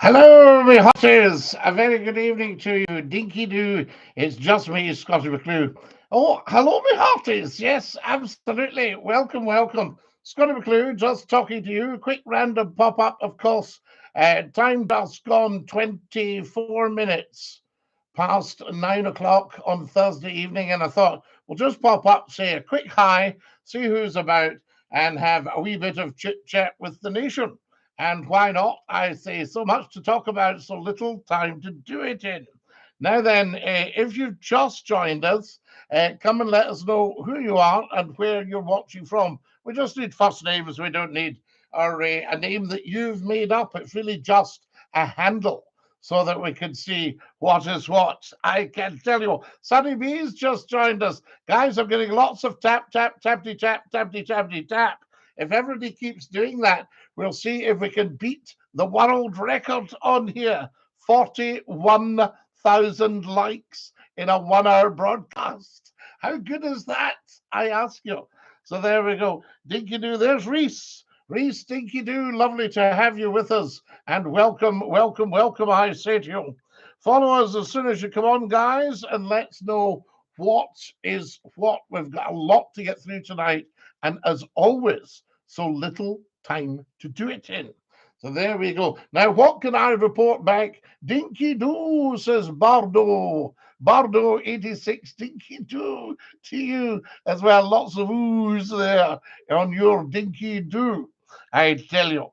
Hello, my hotties. A very good evening to you. Dinky-Doo. It's just me, Scottie McClue. Oh, hello, my hotties. Yes, absolutely. Welcome, welcome. Scottie McClue, just talking to you. Quick random pop-up, of course. Time just gone 24 minutes past 9 o'clock on Thursday evening, and I thought we'll just pop up, say a quick hi, see who's about, and have a wee bit of chit chat with the nation. And why not? I say so much to talk about, so little time to do it in. Now, then, if you've just joined us, come and let us know who you are and where you're watching from. We just need first names, we don't need a name that you've made up. It's really just a handle so that we can see what is what. I can tell you, Sunny B's just joined us. Guys, I'm getting lots of tap, tap, tappity, tap, tappity, tappity, tap. If everybody keeps doing that, we'll see if we can beat the world record on here. 41,000 likes in a 1 hour broadcast. How good is that? I ask you. So there we go. Dinky-Doo, there's Reese. Reese, Dinky-Doo, lovely to have you with us. And welcome, welcome, welcome, I say to you. Follow us as soon as you come on, guys, and let's know what is what. We've got a lot to get through tonight. And as always, so little time to do it in. So there we go. Now, what can I report back? Dinky-Doo, says Bardo. Bardo 86, Dinky-Doo to you as well. Lots of oohs there on your Dinky-Doo, I tell you.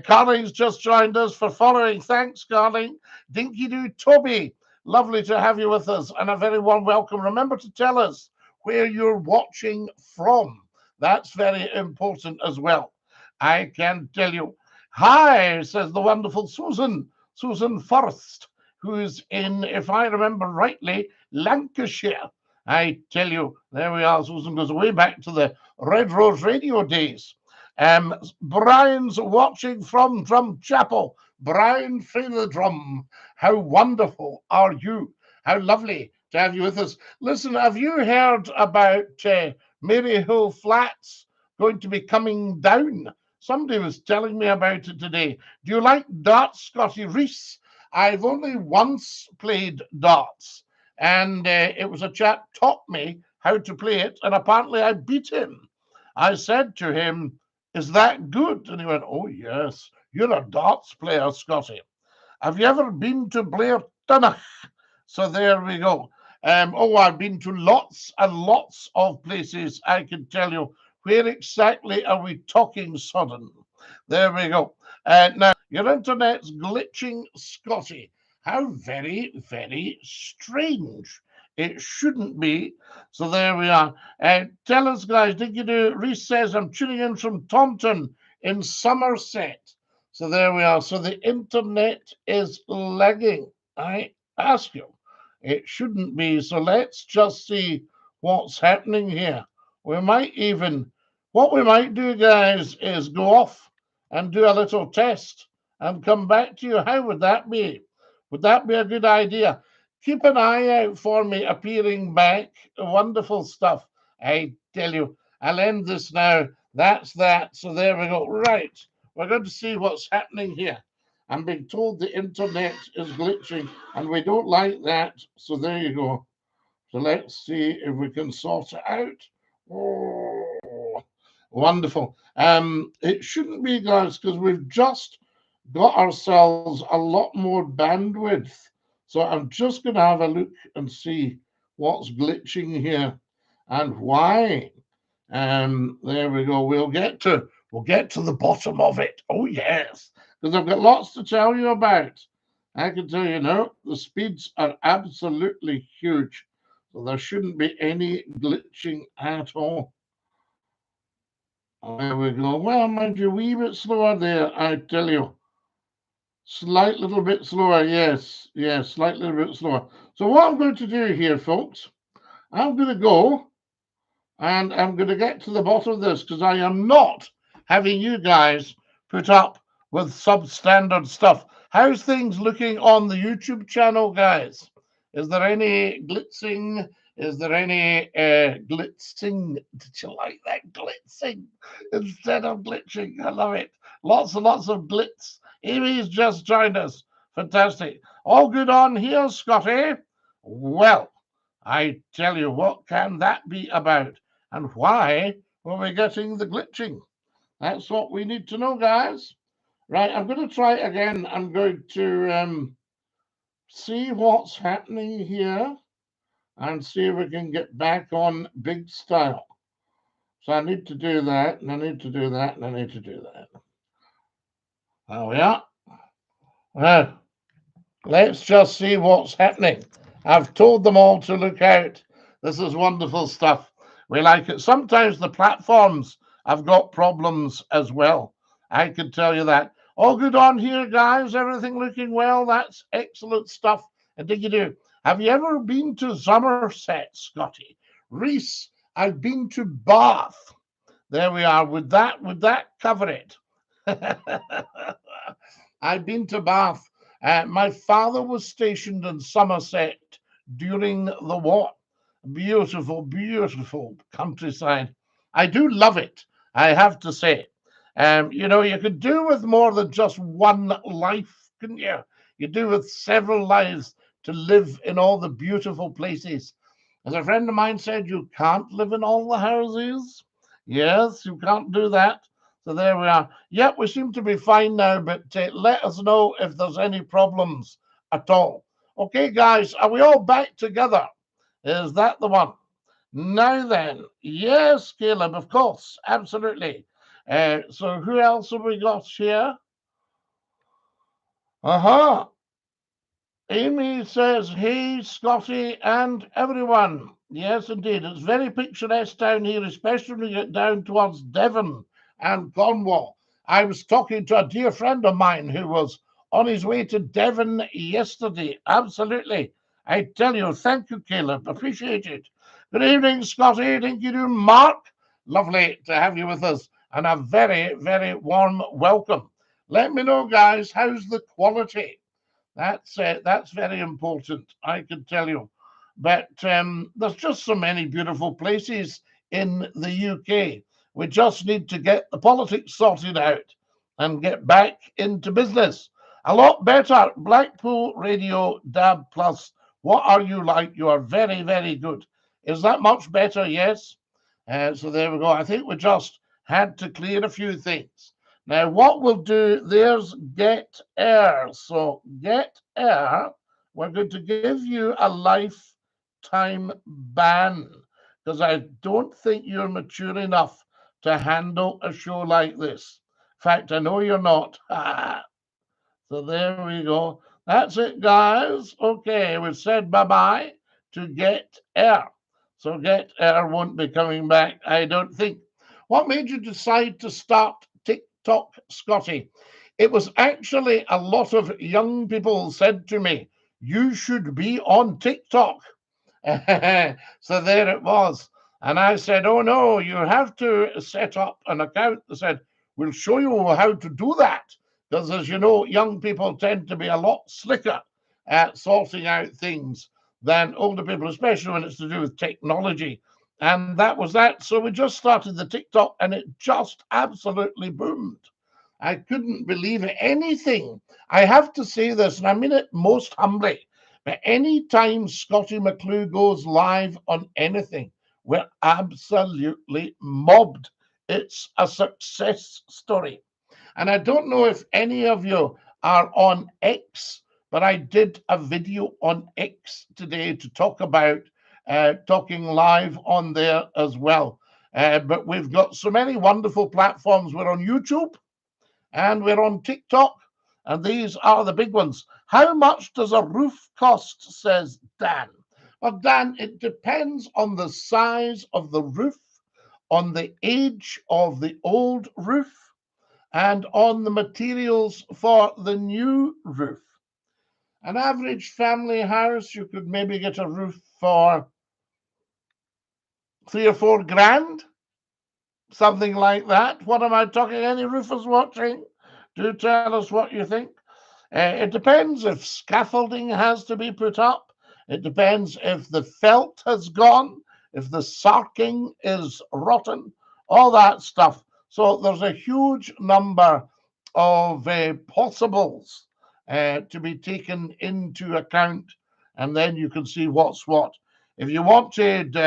Carling's just joined us for following. Thanks, Carling. Dinky-Doo Toby, lovely to have you with us and a very warm welcome. Remember to tell us where you're watching from. That's very important as well. I can tell you. Hi, says the wonderful Susan. Susan Forrest, who's in, if I remember rightly, Lancashire. I tell you, there we are. Susan goes way back to the Red Rose Radio days. Brian's watching from Drumchapel. Brian, feel the drum. How wonderful are you? How lovely to have you with us. Listen, have you heard about Maryhill Flats going to be coming down? Somebody was telling me about it today. Do you like darts, Scotty Reese? I've only once played darts, and it was a chap taught me how to play it, and apparently I beat him. I said to him, "Is that good?" And he went, "Oh, yes, you're a darts player, Scotty. Have you ever been to Blair Tunnock?" So there we go. Oh, I've been to lots and lots of places, I can tell you. Where exactly are we talking, Sodden? There we go. Now, your internet's glitching, Scotty. How very, very strange. It shouldn't be. So there we are. Tell us, guys, did you do? Reese says, I'm tuning in from Taunton in Somerset. So there we are. So the internet is lagging. I ask you. It shouldn't be. So let's just see what's happening here. We might even, what we might do, guys, is go off and do a little test and come back to you. How would that be? Would that be a good idea? Keep an eye out for me appearing back. Wonderful stuff. I tell you, I'll end this now. That's that. So there we go. Right. We're going to see what's happening here. I'm being told the internet is glitching and we don't like that. So there you go. So let's see if we can sort it out. Oh, wonderful. It shouldn't be, guys, because we've just got ourselves a lot more bandwidth. So I'm just going to have a look and see what's glitching here and why. There we go. We'll get to the bottom of it. Oh yes, because I've got lots to tell you about. I can tell you now, the speeds are absolutely huge. So there shouldn't be any glitching at all. There we go. Well, mind you, a wee bit slower there, I tell you. Slight little bit slower, yes. Yes, slight little bit slower. So what I'm going to do here, folks, I'm going to go and I'm going to get to the bottom of this because I am not having you guys put up with substandard stuff. How's things looking on the YouTube channel, guys? Is there any glitzing? Is there any glitzing? Did you like that? Glitzing instead of glitching. I love it. Lots and lots of glitz Amy's just joined us. Fantastic. All good on here, Scotty? Well, I tell you, what can that be about? And why were we getting the glitching? That's what we need to know, guys. Right, I'm going to try it again. I'm going to see what's happening here and see if we can get back on big style. So I need to do that, and I need to do that, and I need to do that. There we are. Now, let's just see what's happening. I've told them all to look out. This is wonderful stuff. We like it. Sometimes the platforms have got problems as well. I can tell you that. All good on here, guys. Everything looking well. That's excellent stuff. And DINKY-DOO, have you ever been to Somerset, Scotty? Reese, I've been to Bath. There we are. Would that cover it? I've been to Bath. My father was stationed in Somerset during the war. Beautiful, beautiful countryside. I do love it, I have to say. You could do with more than just one life, couldn't you? You do with several lives to live in all the beautiful places. As a friend of mine said, you can't live in all the houses. Yes, you can't do that. So there we are. Yep, we seem to be fine now, but let us know if there's any problems at all. Okay, guys, are we all back together? Is that the one? Now then, yes, Caleb, of course, absolutely. So who else have we got here? Uh-huh. Amy says, hey, Scotty and everyone. Yes, indeed. It's very picturesque down here, especially when you get down towards Devon and Cornwall. I was talking to a dear friend of mine who was on his way to Devon yesterday. Absolutely. I tell you, thank you, Caleb. Appreciate it. Good evening, Scotty. DINKY-DOO, Mark. Lovely to have you with us, and a very, very warm welcome. Let me know, guys, how's the quality? That's very important, I can tell you. But there's just so many beautiful places in the UK. We just need to get the politics sorted out and get back into business. A lot better. Blackpool Radio DAB Plus. What are you like? You are very, very good. Is that much better? Yes. So there we go. I think we just had to clear a few things. Now, what we'll do, there's Get Air. So, Get Air, we're going to give you a lifetime ban because I don't think you're mature enough to handle a show like this. In fact, I know you're not. So, there we go. That's it, guys. Okay, we've said bye-bye to Get Air. So, Get Air won't be coming back, I don't think. What made you decide to start TikTok, Scotty? It was actually a lot of young people said to me, you should be on TikTok. So there it was. And I said, oh no, you have to set up an account. They said, we'll show you how to do that. Because as you know, young people tend to be a lot slicker at sorting out things than older people, especially when it's to do with technology. And that was that. So we just started the TikTok and it just absolutely boomed. I couldn't believe it. Anything. I have to say this, and I mean it most humbly, but anytime Scottie McClue goes live on anything, we're absolutely mobbed. It's a success story. And I don't know if any of you are on X, but I did a video on X today to talk about talking live on there as well. But we've got so many wonderful platforms. We're on YouTube and we're on TikTok, and these are the big ones. How much does a roof cost, says Dan? Well, Dan, it depends on the size of the roof, on the age of the old roof, and on the materials for the new roof. An average family house, you could maybe get a roof for 3 or 4 grand, something like that. What am I talking? Any roofers watching? Do tell us what you think. It depends if scaffolding has to be put up. It depends if the felt has gone, if the sarking is rotten, all that stuff. So there's a huge number of possibles to be taken into account, and then you can see what's what. If you wanted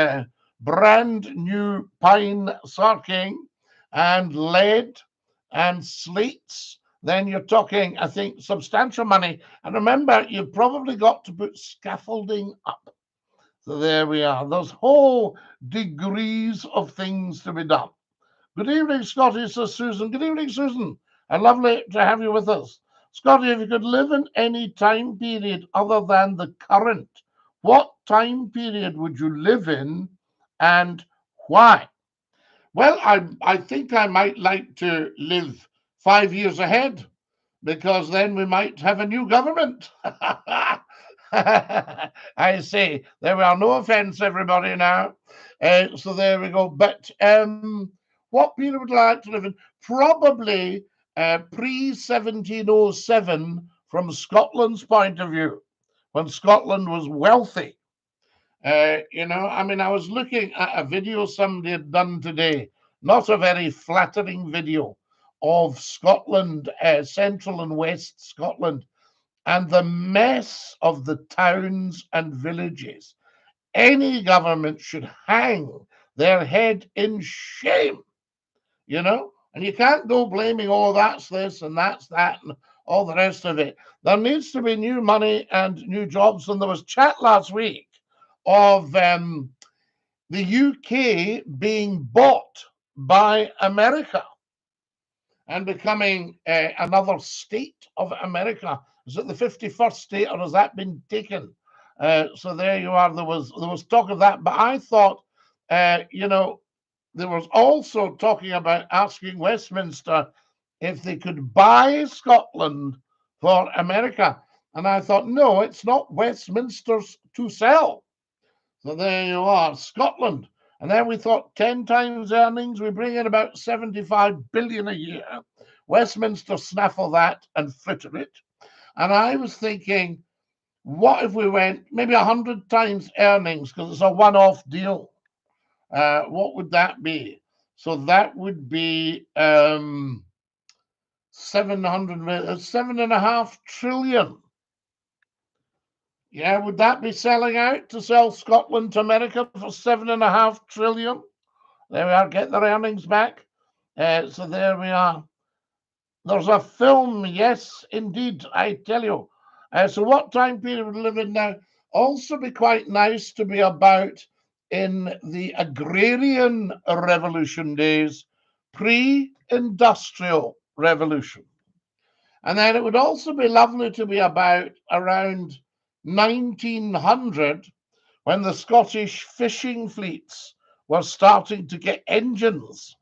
brand new pine sarking and lead and slates, then you're talking, I think, substantial money. And remember, you've probably got to put scaffolding up. So there we are. There's whole degrees of things to be done. Good evening, Scottie, says Susan. Good evening, Susan. And lovely to have you with us. Scottie, if you could live in any time period other than the current, what time period would you live in and why? Well, I think I might like to live 5 years ahead because then we might have a new government. I say, there we are. No offense, everybody, now. So there we go. But what period would I like to live in? Probably pre 1707 from Scotland's point of view, when Scotland was wealthy. I mean, I was looking at a video somebody had done today, not a very flattering video of Scotland, central and west Scotland, and the mess of the towns and villages. Any government should hang their head in shame, and you can't go blaming, oh, that's this and that's that and all the rest of it. There needs to be new money and new jobs. And there was chat last week of the UK being bought by America and becoming another state of America. Is it the 51st state, or has that been taken? So there you are. There was talk of that, but I thought, there was also talking about asking Westminster if they could buy Scotland for America. And I thought, no, it's not Westminster's to sell. So there you are, Scotland. And then we thought 10 times earnings, we bring in about 75 billion a year. Westminster snaffle that and fritter it. And I was thinking, what if we went maybe 100 times earnings because it's a one-off deal? What would that be? So that would be 7.5 trillion. Yeah, would that be selling out to sell Scotland to America for 7.5 trillion? There we are, get their earnings back. So there we are. There's a film, yes, indeed, I tell you. So what time period would we live in now? Also be quite nice to be about in the agrarian revolution days, pre-industrial revolution. And then it would also be lovely to be about around 1900, when the Scottish fishing fleets were starting to get engines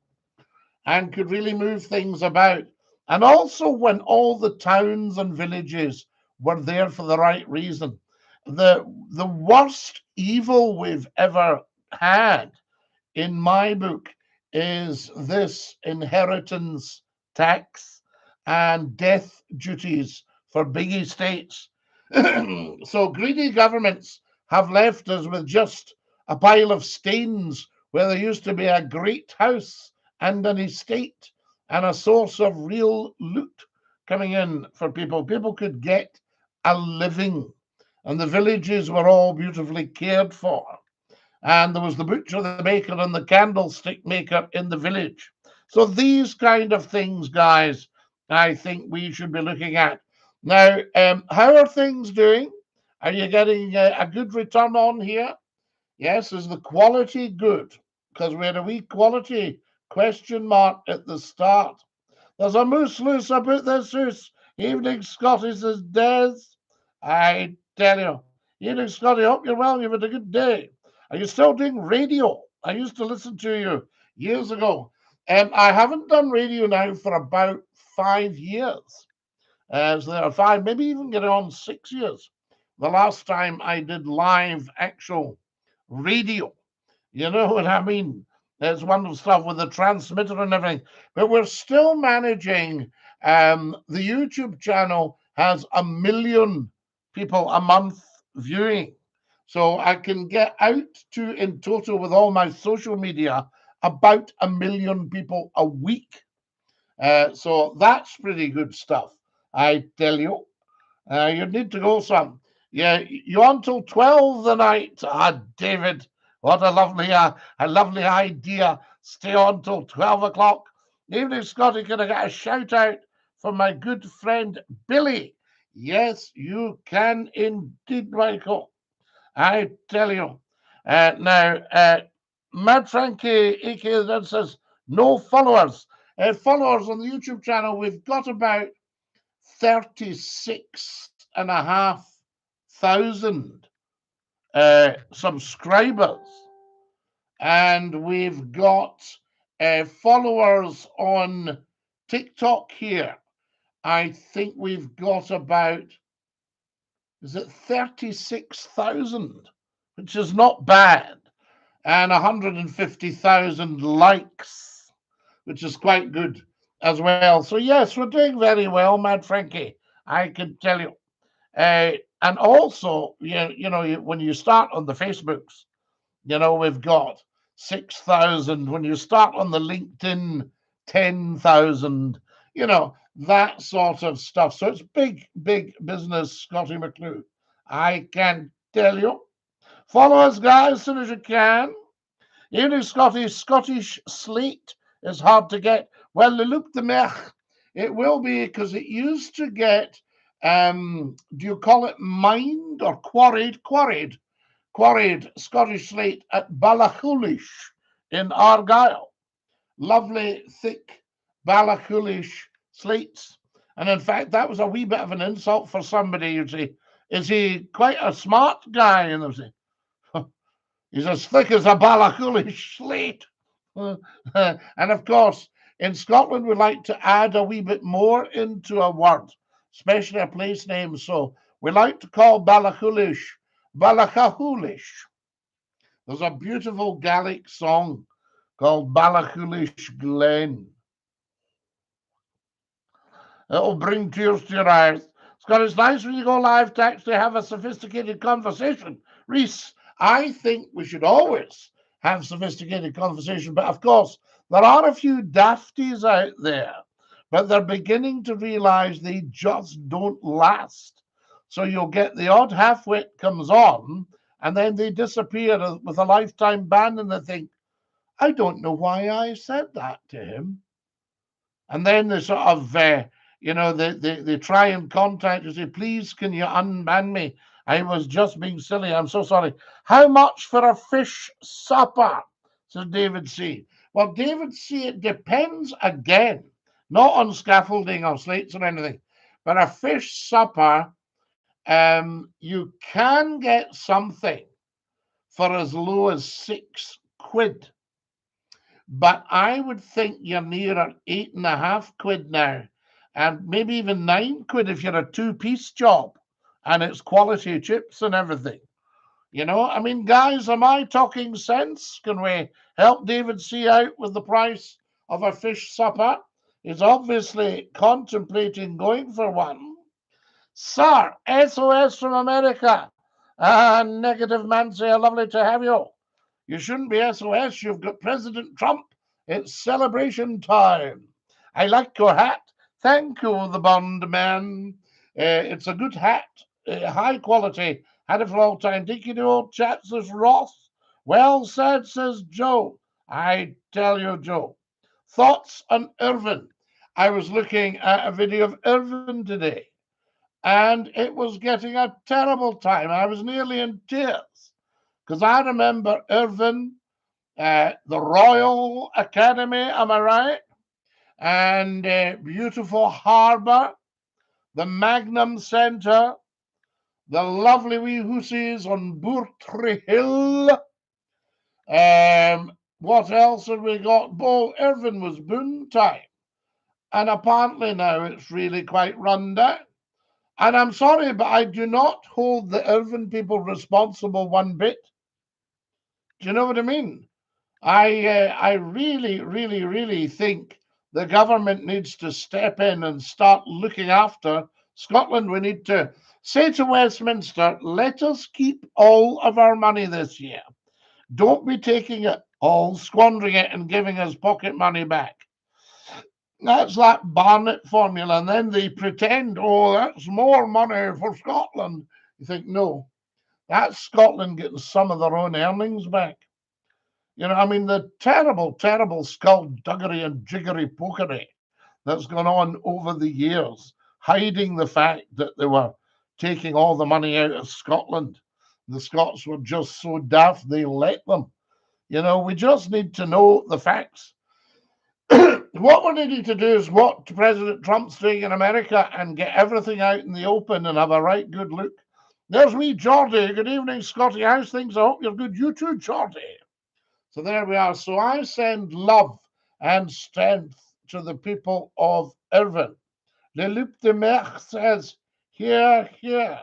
and could really move things about. And also when all the towns and villages were there for the right reason. The worst evil we've ever had, in my book, is this inheritance tax and death duties for big estates. So greedy governments have left us with just a pile of stains where there used to be a great house and an estate and a source of real loot coming in for people. People could get a living, and the villages were all beautifully cared for. And there was the butcher, the baker, and the candlestick maker in the village. So these kind of things, guys, I think we should be looking at. Now, how are things doing? Are you getting a good return on here? Yes, is the quality good? Because we had a wee quality question mark at the start. There's a moose loose about this house. Evening, Scottie, says Des. I tell you. Evening, Scottie, hope you're well. You've had a good day. Are you still doing radio? I used to listen to you years ago. I haven't done radio now for about 5 years. So there are 5, maybe even getting on 6 years. The last time I did live actual radio. You know what I mean? There's wonderful stuff with the transmitter and everything. But we're still managing. The YouTube channel has 1 million people a month viewing. So I can get out to, in total with all my social media, about 1 million people a week. So that's pretty good stuff, I tell you. You need to go some. Yeah, you on till 12 the night. Ah, David, what a lovely idea. Stay on till 12 o'clock. Evening, Scotty, can I get a shout out from my good friend Billy? Yes, you can indeed, Michael. I tell you. Now, Mad Frankie AK then says, no followers. Followers on the YouTube channel, we've got about 36,500 subscribers, and we've got followers on TikTok here. I think we've got about, is it 36,000, which is not bad, and 150,000 likes, which is quite good as well. So yes, we're doing very well, Mad Frankie, I can tell you. And also, when you start on the Facebooks, we've got 6,000. When you start on the LinkedIn, 10,000, that sort of stuff. So it's big, big business, Scottie McClue. I can tell you. Follow us, guys, as soon as you can. Evening, Scotty. Scottish slate is hard to get. Well, le Loup de Mer, it will be, because it used to get, do you call it mined or quarried? Quarried Scottish slate at Ballachulish in Argyll. Lovely, thick Ballachulish slates. And in fact, that was a wee bit of an insult for somebody, you see. Is he quite a smart guy? And they say, he's as thick as a Ballachulish slate. And of course, in Scotland, we like to add a wee bit more into a word, especially a place name. So we like to call Ballachulish Ballachulish. There's a beautiful Gaelic song called Ballachulish Glen. It'll bring tears to your eyes. Scott, it's nice when you go live to actually have a sophisticated conversation. Reese, I think we should always have sophisticated conversation, but of course, there are a few dafties out there, but they're beginning to realize they just don't last. So you'll get the odd half-wit comes on, and then they disappear with a lifetime ban, and they think, I don't know why I said that to him. And then they sort of, they try and contact you, say, please, can you unban me? I was just being silly. I'm so sorry. How much for a fish supper? Says David C. Well, David C., it depends again, not on scaffolding or slates or anything, but a fish supper, you can get something for as low as £6. But I would think you're nearer £8.50 now, and maybe even £9 if you're a two-piece job and it's quality chips and everything. I mean, guys, am I talking sense? Can we help David C. out with the price of a fish supper? He's obviously contemplating going for one. Sir, SOS from America. Negative Mancy, lovely to have you. You shouldn't be SOS. You've got President Trump. It's celebration time. I like your hat. Thank you, the Bond man. It's a good hat, high quality. Had it for a long time. DINKY-DOO chat, says Ross. Well said, says Joe. I tell you, Joe. Thoughts on Irvin? I was looking at a video of Irvin today, and it was getting a terrible time. I was nearly in tears, because I remember Irvin, the Royal Academy, am I right? And beautiful harbour, the Magnum Centre, the lovely wee hussies on Bourtry Hill. What else have we got? Irvin was boom time. And apparently now it's really quite run down. And I'm sorry, but I do not hold the Irvin people responsible one bit. Do you know what I mean? I really, really, really think the government needs to step in and start looking after Scotland. We need to say to Westminster, let us keep all of our money this year. Don't be taking it all, squandering it and giving us pocket money back. That's that Barnett formula. And then they pretend, oh, that's more money for Scotland. You think, no, that's Scotland getting some of their own earnings back. You know, I mean, the terrible, terrible skullduggery and jiggery pokery that's gone on over the years, hiding the fact that they were taking all the money out of Scotland. The Scots were just so daft they let them. You know, we just need to know the facts. What we need to do is what President Trump's doing in America and get everything out in the open and have a right good look. There's wee Geordie. Good evening, Scotty. How's things? I hope you're good. You too, Geordie. So there we are. So I send love and strength to the people of Irvine. Le Loup de Mer says, here, here.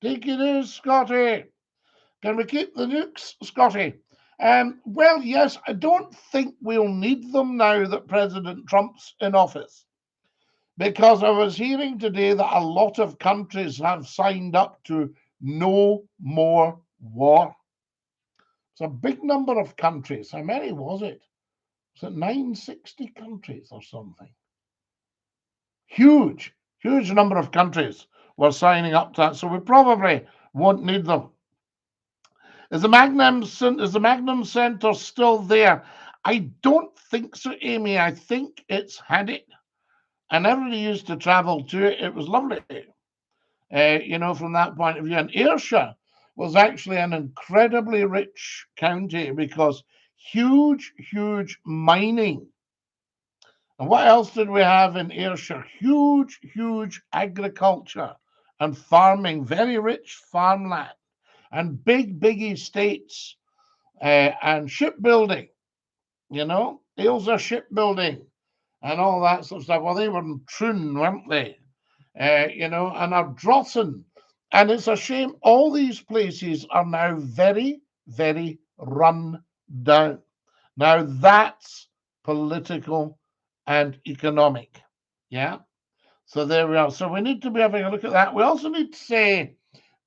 Dinky-Doo, Scotty. Can we keep the nukes, Scotty? Well, yes, I don't think we'll need them now that President Trump's in office. Because I was hearing today that a lot of countries have signed up to no more war. It's a big number of countries. How many was it? Was it 960 countries or something? Huge, huge number of countries were signing up to that. So we probably won't need them. Is the Magnum Centre still there? I don't think so, Amy. I think it's had it. And everybody used to travel to it. It was lovely, you know, from that point of view. And Ayrshire was actually an incredibly rich county because huge, huge mining. And what else did we have in Ayrshire? Huge, huge agriculture and farming, very rich farmland and big, big estates and shipbuilding, you know, Ailsa shipbuilding and all that sort of stuff. Well, they were in Troon, weren't they? You know, and Ardrossan. And it's a shame all these places are now very, very run down. Now that's political and economic. Yeah. So there we are. So we need to be having a look at that. We also need to say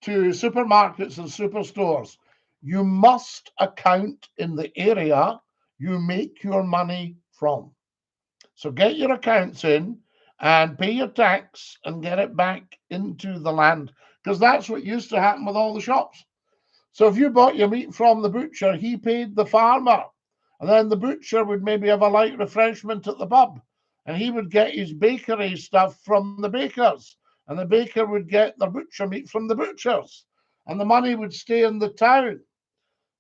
to supermarkets and superstores, you must account in the area you make your money from. So get your accounts in and pay your tax and get it back into the land, because that's what used to happen with all the shops. So if you bought your meat from the butcher, he paid the farmer, and then the butcher would maybe have a light refreshment at the pub, and he would get his bakery stuff from the bakers, and the baker would get the butcher meat from the butchers, and the money would stay in the town.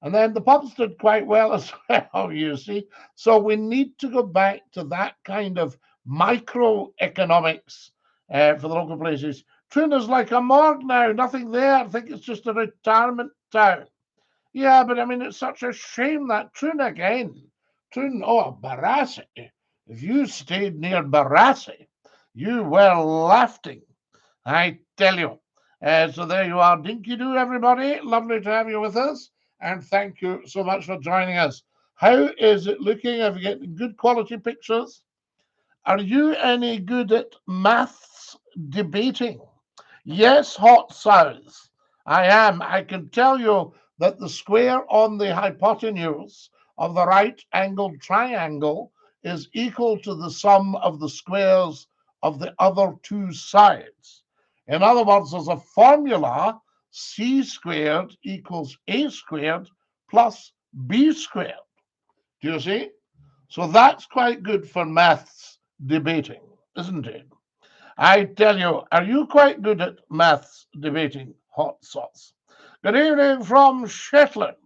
And then the pubs did quite well as well, you see. So we need to go back to that kind of microeconomics for the local places. Troon is like a morgue now, nothing there. I think it's just a retirement town. Yeah, but I mean, it's such a shame that Troon again. Troon, oh, Barassi. If you stayed near Barassi, you were laughing, I tell you. So there you are. Dinky-Doo, everybody. Lovely to have you with us. And thank you so much for joining us. How is it looking? Have you got good quality pictures? Are you any good at maths debating? Yes, hot sauce. I am. I can tell you that the square on the hypotenuse of the right-angled triangle is equal to the sum of the squares of the other two sides. In other words, there's a formula: C squared equals A squared plus B squared. Do you see? So that's quite good for maths debating, isn't it? I tell you, are you quite good at maths debating, hot sauce? Good evening from Shetland.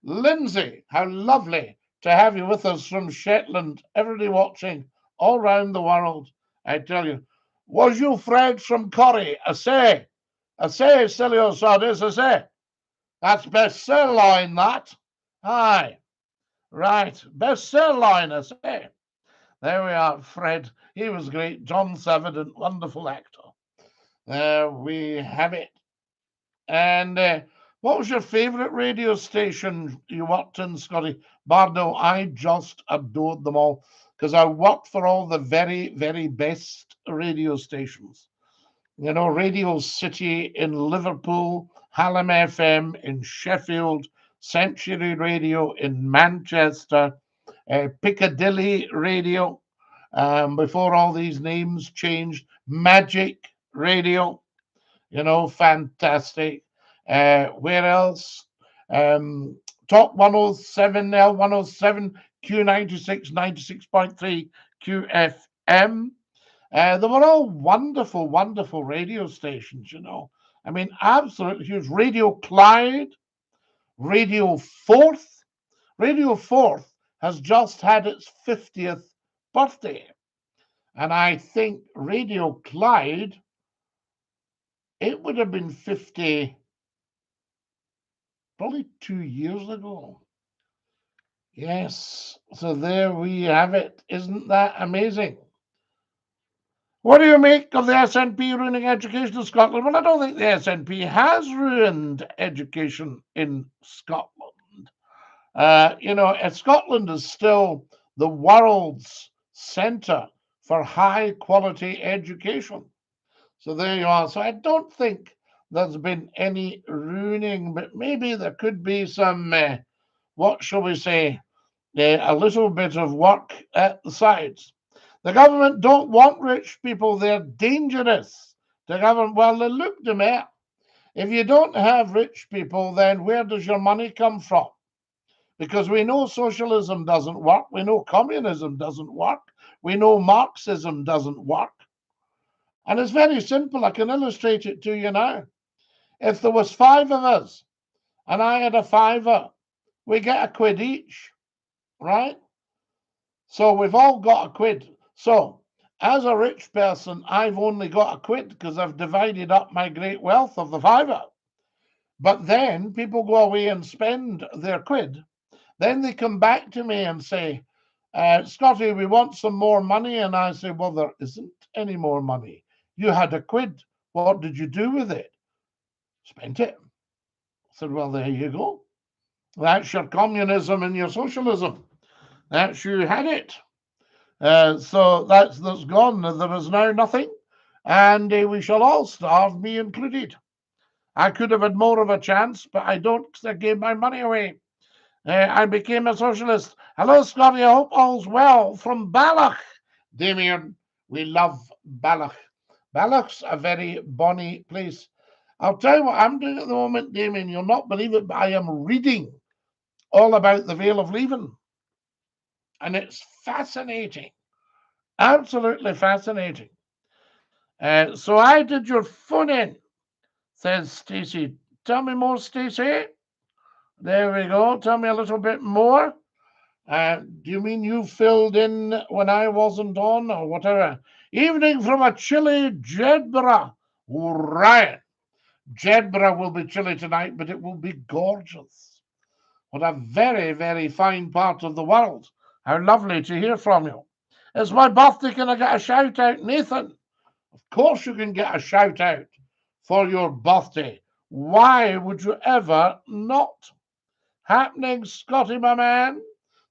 Lindsay, how lovely to have you with us from Shetland. Everybody watching all around the world, I tell you. Was you Fred from Corrie? I say, Celio Sardis, I say. That's best sirloin, that. Aye. Right. Best sirloin, I say. There we are, Fred. He was great. John Savidant, wonderful actor. There we have it. And what was your favourite radio station you worked in, Scotty? Bardo, I just adored them all because I worked for all the very, very best radio stations. You know, Radio City in Liverpool, Hallam FM in Sheffield, Century Radio in Manchester, Piccadilly Radio, before all these names changed. Magic Radio, fantastic. Where else? Um, Top 107, L107, Q96, 96.3 QFM. They were all wonderful, wonderful radio stations. I mean, absolutely huge. Radio Clyde, Radio Forth. Radio Forth has just had its 50th birthday. And I think Radio Clyde, it would have been 50, probably 2 years ago. Yes, so there we have it. Isn't that amazing? What do you make of the SNP ruining education in Scotland? Well, I don't think the SNP has ruined education in Scotland. Scotland is still the world's centre for high quality education. So there you are. So I don't think there's been any ruining, but maybe there could be some, what shall we say, a little bit of work at the sides. The government don't want rich people. They're dangerous. The government, well, they look them at. If you don't have rich people, then where does your money come from? Because we know socialism doesn't work. We know communism doesn't work. We know Marxism doesn't work. And it's very simple. I can illustrate it to you now. If there was 5 of us and I had a £5, we get a quid each, right? So we've all got a quid. So as a rich person, I've only got a quid because I've divided up my great wealth of the £5. But then people go away and spend their quid. Then they come back to me and say, Scottie, we want some more money. And I say, well, there isn't any more money. You had a quid. What did you do with it? Spent it. I said, well, there you go. That's your communism and your socialism. That's you had it. So that's gone. There is now nothing. And we shall all starve, me included. I could have had more of a chance, but I don't because I gave my money away. I became a socialist. Hello, Scottie. I hope all's well from Balloch. Damien, we love Balloch. Balloch's a very bonny place. I'll tell you what I'm doing at the moment, Damien. You'll not believe it, but I am reading all about the Vale of Leven. And it's fascinating. Absolutely fascinating. So I did your phone in, says Stacey. Tell me more, Stacey. There we go. Tell me a little bit more. Do you mean you filled in when I wasn't on or whatever? Evening from a chilly Jedburgh. Right. Jedburgh will be chilly tonight, but it will be gorgeous. What a very, very fine part of the world. How lovely to hear from you. It's my birthday. Can I get a shout out, Nathan? Of course you can get a shout out for your birthday. Why would you ever not? Happening, Scottie, my man.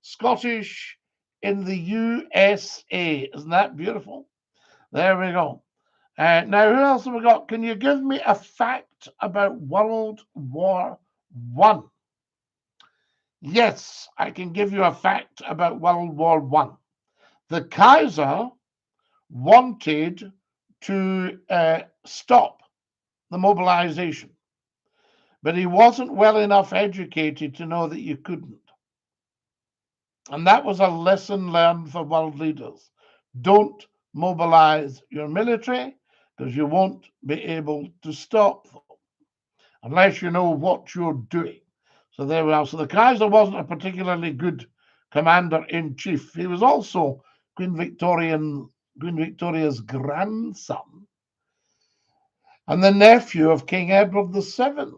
Scottish in the USA. Isn't that beautiful? There we go. Now, who else have we got? Can you give me a fact about World War I? Yes, I can give you a fact about World War I. The Kaiser wanted to stop the mobilization, but he wasn't well enough educated to know that you couldn't. And that was a lesson learned for world leaders. Don't mobilize your military because you won't be able to stop them unless you know what you're doing. So there we are. So the Kaiser wasn't a particularly good commander-in-chief. He was also Queen Victoria's grandson and the nephew of King Edward VII.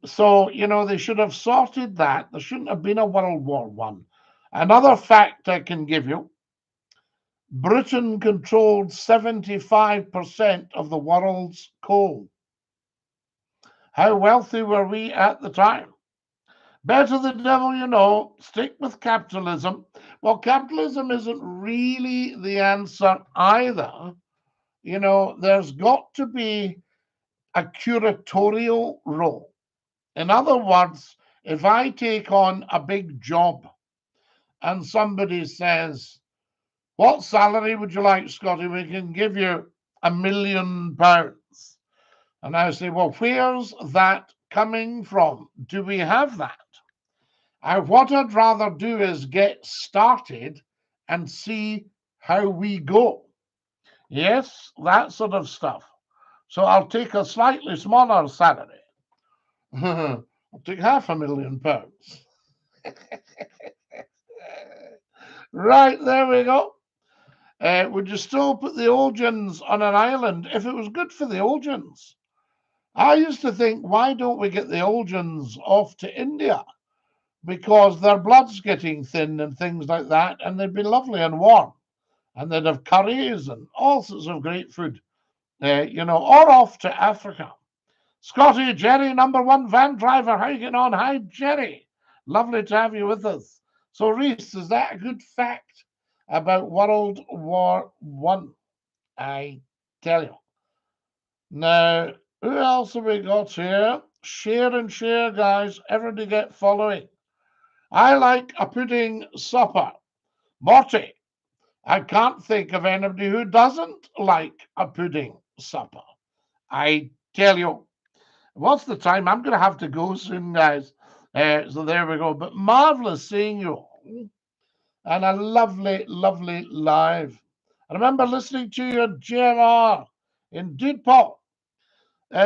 So, they should have sorted that. There shouldn't have been a World War I. Another fact I can give you, Britain controlled 75% of the world's coal. How wealthy were we at the time? Better the devil you know, stick with capitalism. Well, capitalism isn't really the answer either. There's got to be a curatorial role. In other words, if I take on a big job and somebody says, What salary would you like, Scottie? We can give you £1 million. And I say, well, where's that coming from? Do we have that? What I'd rather do is get started and see how we go. Yes, that sort of stuff. So I'll take a slightly smaller salary. I'll take £500,000. Right, there we go. Would you still put the Olgians on an island if it was good for the Olgians? I used to think, why don't we get the Olgians off to India? Because their blood's getting thin and things like that, and they'd be lovely and warm, and they'd have curries and all sorts of great food, or off to Africa. Scottie, Jerry, #1 van driver, how you getting on? Hi, Jerry. Lovely to have you with us. So, Reese, is that a good fact about World War I? I tell you. Now, who else have we got here? Share and share, guys. Everybody get following. I like a pudding supper. Morty, I can't think of anybody who doesn't like a pudding supper. I tell you. What's the time? I'm going to have to go soon, guys. So there we go. But marvelous seeing you all. And a lovely, lovely live. I remember listening to you at GMR in Dudepot.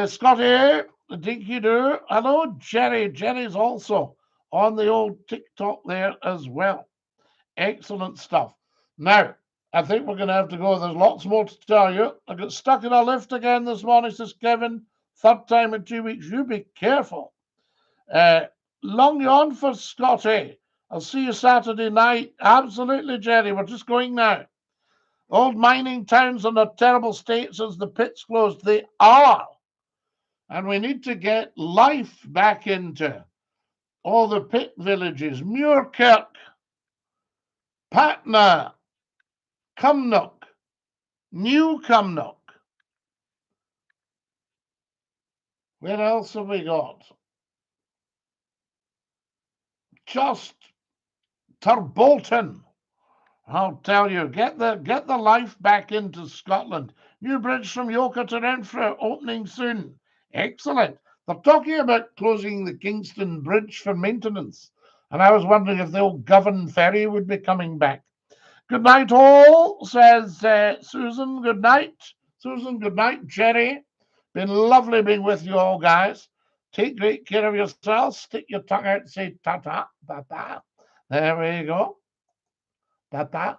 Scottie, DINKY-DOO. Hello, Jerry. Jerry's also on the old TikTok there as well. Excellent stuff. Now, I think we're going to have to go. There's lots more to tell you. I got stuck in a lift again this morning, says Kevin. 3rd time in 2 weeks. You be careful. Long yawn for Scottie. I'll see you Saturday night. Absolutely, Jerry. We're just going now. Old mining towns in a terrible state since the pits closed. They are. And we need to get life back into all the pit villages. Muirkirk, Patna, Cumnock, New Cumnock. Where else have we got? Just Turbolton. I'll tell you, get the life back into Scotland. New bridge from Yoker to Renfrew opening soon. Excellent. They're talking about closing the Kingston Bridge for maintenance. And I was wondering if the old Govan ferry would be coming back. Good night, all, says Susan. Good night. Susan, good night. Jerry, been lovely being with you all, guys. Take great care of yourselves. Stick your tongue out and say ta-ta, ta-ta. There we go. Ta-ta.